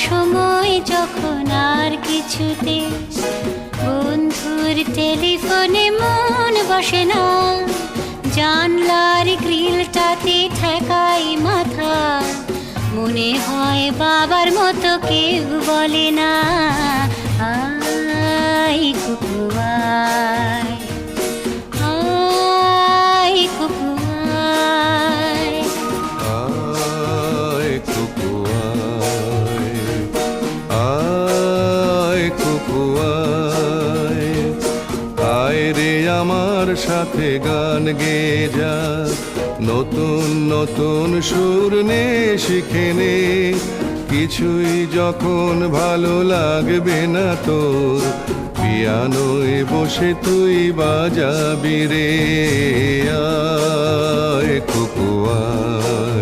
সময় যখন আর কিছুতে বন্ধুর টেলিফোনে মন বসে না, জানলার গ্রিলটাতে ঠেকাই মাথা, মনে হয় বাবার মতো কেউ বলে না, আয় কুকু আয়, আয় কুকু আয়। আয় কুকু আয়, আয় কুকু আয়, আয় রে আমার সাথে গান গেয়ে যা, নতুন নতুন সুর নে শিখে নে, কিছুই যখন ভালো লাগবে না তোর, পিয়ানোয় বসে তুই বাজাবি রে, আয় কুকু আয়।